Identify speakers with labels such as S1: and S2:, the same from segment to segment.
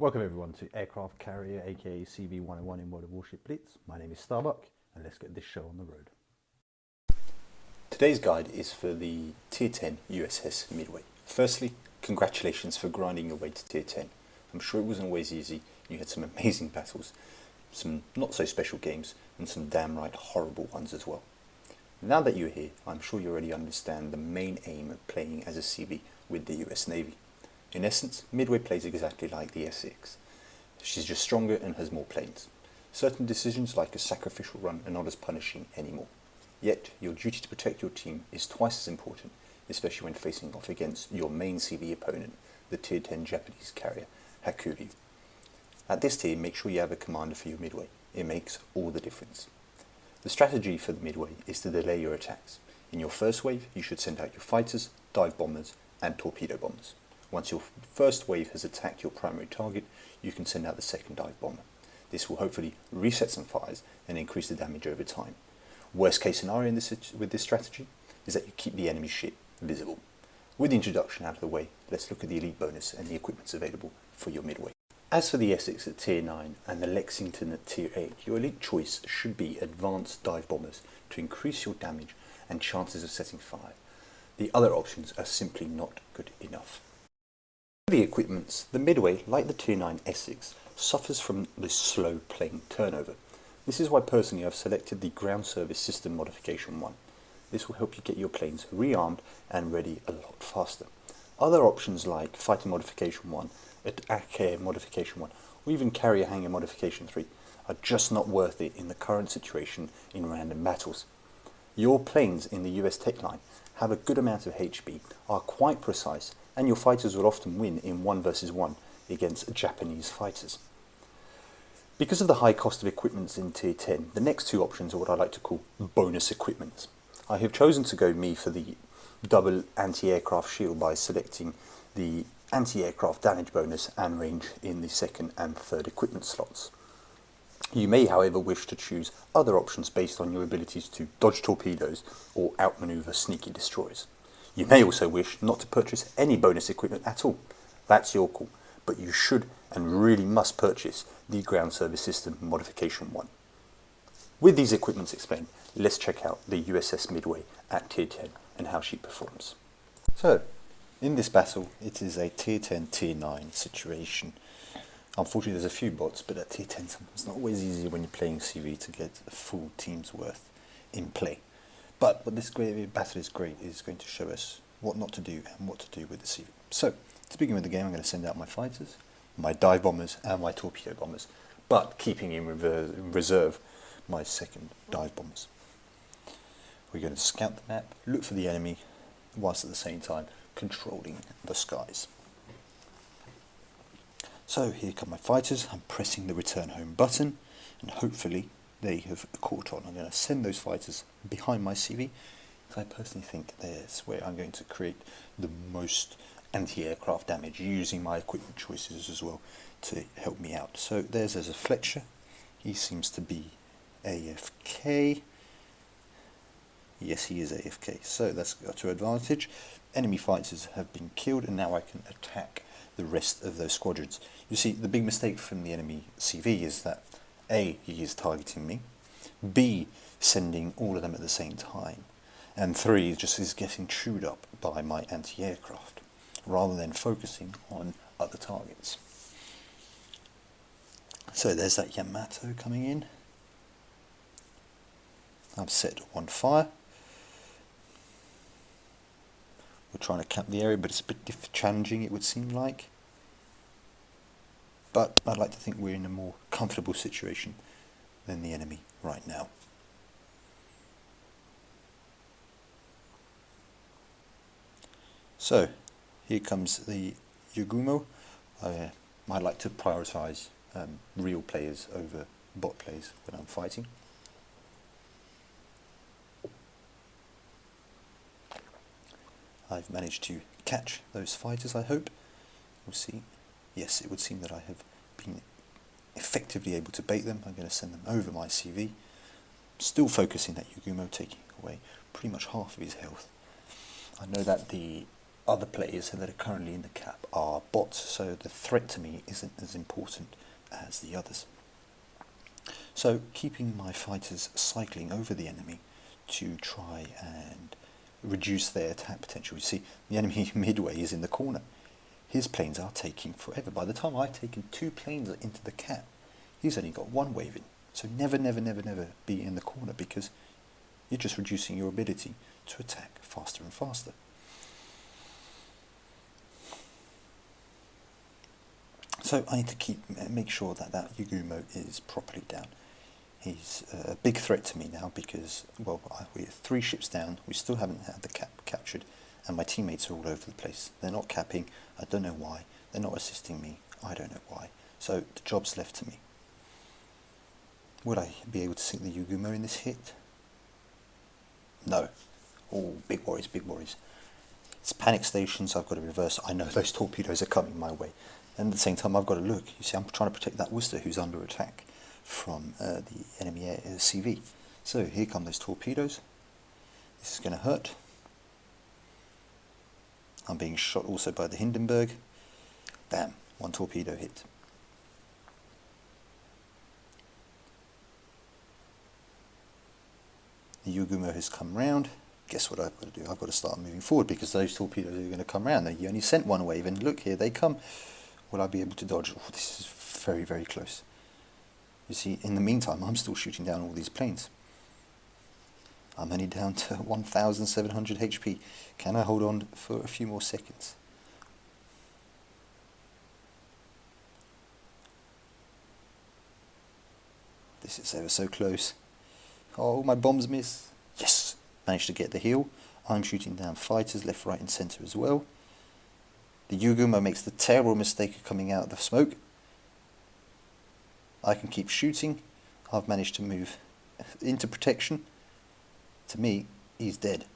S1: Welcome everyone to Aircraft Carrier aka CV-101 in World of Warships Blitz. My name is Starbuck and let's get this show on the road.
S2: Today's guide is for the Tier 10 USS Midway. Firstly, congratulations for grinding your way to Tier 10. I'm sure it wasn't always easy. You had some amazing battles, some not so special games, and some damn right horrible ones as well. Now that you're here, I'm sure you already understand the main aim of playing as a CV with the US Navy. In essence, Midway plays exactly like the SX. She's just stronger and has more planes. Certain decisions like a sacrificial run are not as punishing anymore. Yet, your duty to protect your team is twice as important, especially when facing off against your main CV opponent, the Tier 10 Japanese carrier, Hakuryu. At this tier, make sure you have a commander for your Midway. It makes all the difference. The strategy for the Midway is to delay your attacks. In your first wave, you should send out your fighters, dive bombers, and torpedo bombers. Once your first wave has attacked your primary target, you can send out the second dive bomber. This will hopefully reset some fires and increase the damage over time. Worst case scenario with this strategy is that you keep the enemy ship visible. With the introduction out of the way, let's look at the elite bonus and the equipments available for your Midway. As for the Essex at Tier 9 and the Lexington at Tier 8, your elite choice should be advanced dive bombers to increase your damage and chances of setting fire. The other options are simply not good enough. For the equipments, the Midway, like the Tier 9 Essex, suffers from this slow plane turnover. This is why personally I've selected the Ground Service System Modification 1. This will help you get your planes rearmed and ready a lot faster. Other options like Fighter Modification 1, Attack Air Modification 1, or even Carrier Hangar Modification 3 are just not worth it in the current situation in random battles. Your planes in the US tech line have a good amount of HB, are quite precise, and your fighters will often win in 1 versus 1 against Japanese fighters. Because of the high cost of equipment in Tier 10, the next two options are what I like to call bonus equipment. I have chosen to go for the double anti-aircraft shield by selecting the anti-aircraft damage bonus and range in the second and third equipment slots. You may, however, wish to choose other options based on your abilities to dodge torpedoes or outmaneuver sneaky destroyers. You may also wish not to purchase any bonus equipment at all. That's your call, but you should and really must purchase the Ground Service System Modification 1. With these equipments explained, let's check out the USS Midway at Tier 10 and how she performs. So, in this battle, it is a Tier 10, Tier 9 situation. Unfortunately, there's a few bots, but at Tier 10, it's not always easy when you're playing CV to get a full team's worth in play. But what this great battle is great is going to show us what not to do and what to do with the CV. So, to begin with the game, I'm going to send out my fighters, my dive bombers, and my torpedo bombers, but keeping in reserve my second dive bombers. We're going to scout the map, look for the enemy, whilst at the same time controlling the skies. So here come my fighters. I'm pressing the return home button and hopefully they have caught on. I'm going to send those fighters behind my CV because I personally think that's where I'm going to create the most anti-aircraft damage using my equipment choices as well to help me out. So there's a Fletcher. He seems to be AFK. Yes, he is AFK. So that's got to advantage. Enemy fighters have been killed and now I can attack the rest of those squadrons. You see, the big mistake from the enemy CV is that A, he is targeting me, B, sending all of them at the same time, and 3, just is getting chewed up by my anti-aircraft, rather than focusing on other targets. So there's that Yamato coming in. I've set one fire. We're trying to cap the area, but it's a bit challenging, it would seem like. But I'd like to think we're in a more comfortable situation than the enemy right now. So, here comes the Yagumo. I like to prioritise real players over bot players when I'm fighting. I've managed to catch those fighters, I hope. We'll see. Yes, it would seem that I have been effectively able to bait them. I'm going to send them over my CV. Still focusing that Yagumo, taking away pretty much half of his health. I know that the other players that are currently in the cap are bots, so the threat to me isn't as important as the others. So keeping my fighters cycling over the enemy to try and reduce their attack potential. You see, the enemy Midway is in the corner. His planes are taking forever. By the time I've taken 2 planes into the cap, he's only got 1 wave in. So never, never, never, never be in the corner, because you're just reducing your ability to attack faster and faster. So I need to make sure that Yugumo is properly down. He's a big threat to me now because, well, we're 3 ships down, we still haven't had the cap captured, and my teammates are all over the place. They're not capping, I don't know why. They're not assisting me, I don't know why. So the job's left to me. Would I be able to sink the Yugumo in this hit? No. Oh, big worries, big worries. It's panic station, so I've got to reverse. I know those torpedoes are coming my way. And at the same time, I've got to look. You see, I'm trying to protect that Worcester who's under attack from the enemy CV. So here come those torpedoes. This is going to hurt. I'm being shot also by the Hindenburg. Bam, 1 torpedo hit. The Yugumo has come round. Guess what I've got to do? I've got to start moving forward because those torpedoes are going to come round. You only sent 1 wave, and look, here they come. Will I be able to dodge? Oh, this is very, very close. You see, in the meantime, I'm still shooting down all these planes. I'm only down to 1,700 HP. Can I hold on for a few more seconds? This is ever so close. Oh, my bombs miss. Yes! Managed to get the heel. I'm shooting down fighters left, right and centre as well. The Yugumo makes the terrible mistake of coming out of the smoke. I can keep shooting. I've managed to move into protection. To me, he's dead.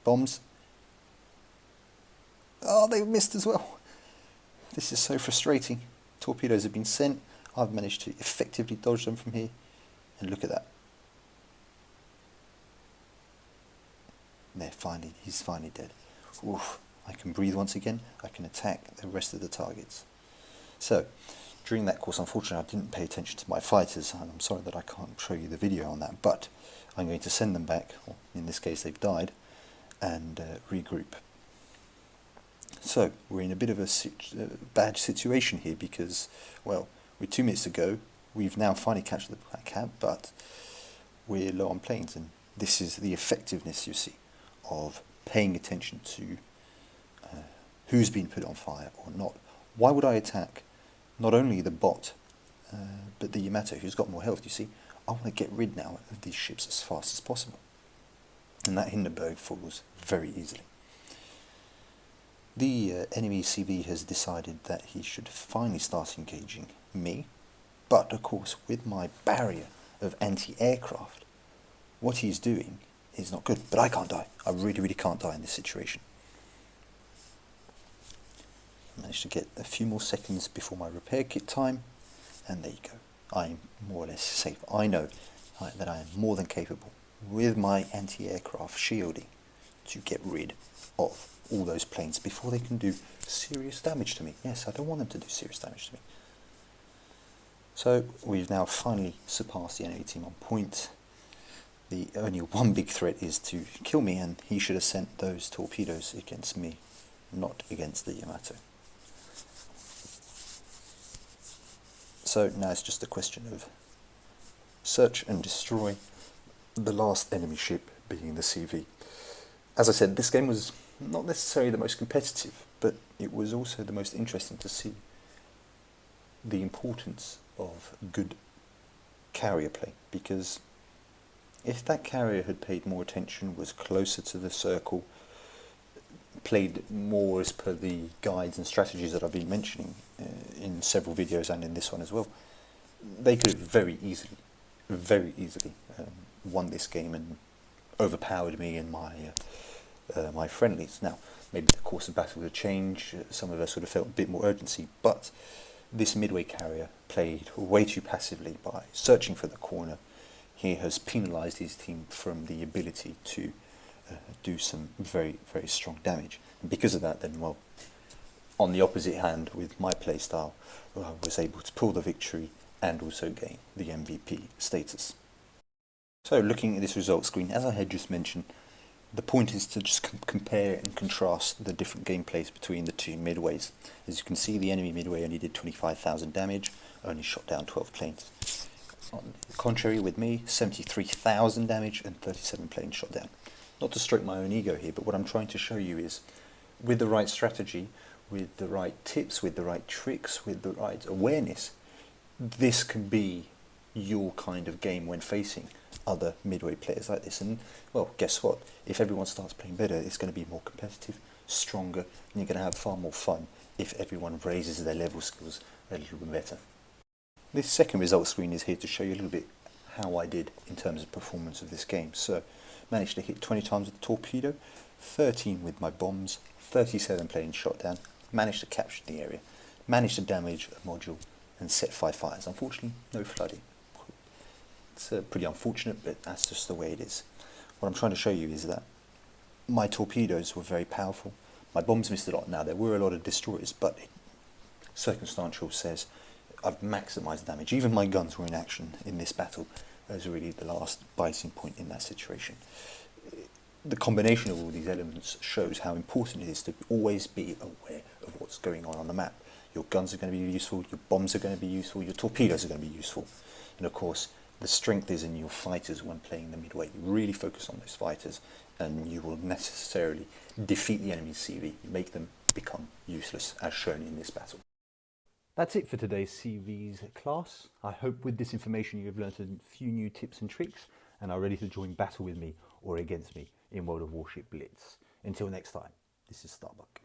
S2: Bombs. Oh, they missed as well. This is so frustrating. Torpedoes have been sent. I've managed to effectively dodge them from here. And look at that. There, finally, he's finally dead. Oof, I can breathe once again. I can attack the rest of the targets. So, during that course, unfortunately, I didn't pay attention to my fighters, and I'm sorry that I can't show you the video on that, but I'm going to send them back, or in this case they've died, and regroup. So, we're in a bit of a bad situation here because, well, with 2 minutes to go, we've now finally captured the cap, but we're low on planes, and this is the effectiveness, you see, of paying attention to who's been put on fire or not. Why would I attack not only the bot, but the Yamato, who's got more health? You see, I want to get rid now of these ships as fast as possible. And that Hindenburg falls very easily. The enemy CV has decided that he should finally start engaging me, but of course with my barrier of anti-aircraft, what he's doing is not good. But I can't die. I really, really can't die in this situation. Managed to get a few more seconds before my repair kit time, and there you go. I'm more or less safe. I know that I am more than capable with my anti-aircraft shielding to get rid of all those planes before they can do serious damage to me. Yes, I don't want them to do serious damage to me. So we've now finally surpassed the enemy team on point. The only one big threat is to kill me, and he should have sent those torpedoes against me, not against the Yamato. So now it's just a question of search and destroy the last enemy ship, being the CV. As I said, this game was not necessarily the most competitive, but it was also the most interesting to see the importance of good carrier play, because if that carrier had paid more attention, was closer to the circle, played more as per the guides and strategies that I've been mentioning in several videos and in this one as well, they could have very easily won this game and overpowered me in my friendlies. Now, maybe the course of battle would change, some of us would have felt a bit more urgency, but this Midway carrier played way too passively by searching for the corner. He has penalised his team from the ability to do some very, very strong damage. And because of that, then, well, on the opposite hand, with my playstyle, I was able to pull the victory and also gain the MVP status. So looking at this results screen, as I had just mentioned, the point is to just compare and contrast the different gameplays between the two midways. As you can see, the enemy midway only did 25,000 damage, only shot down 12 planes. On the contrary, with me, 73,000 damage and 37 planes shot down. Not to stroke my own ego here, but what I'm trying to show you is, with the right strategy, with the right tips, with the right tricks, with the right awareness, this can be your kind of game when facing other midway players like this. And well, guess what? If everyone starts playing better, it's going to be more competitive, stronger, and you're going to have far more fun if everyone raises their level skills a little bit better. This second result screen is here to show you a little bit how I did in terms of performance of this game. So, managed to hit 20 times with the torpedo, 13 with my bombs, 37 planes shot down, managed to capture the area, managed to damage a module, and set 5 fires. Unfortunately, no flooding. It's pretty unfortunate, but that's just the way it is. What I'm trying to show you is that my torpedoes were very powerful. My bombs missed a lot. Now, there were a lot of destroyers, but circumstantial says I've maximised damage. Even my guns were in action in this battle as really the last biting point in that situation. The combination of all these elements shows how important it is to always be aware of what's going on the map. Your guns are going to be useful, your bombs are going to be useful, your torpedoes are going to be useful. And of course, the strength is in your fighters when playing the midway. You really focus on those fighters and you will necessarily defeat the enemy's CV. You make them become useless, as shown in this battle.
S1: That's it for today's CV's class. I hope with this information you've learned a few new tips and tricks and are ready to join battle with me or against me in World of Warships Blitz. Until next time, this is Starbuck.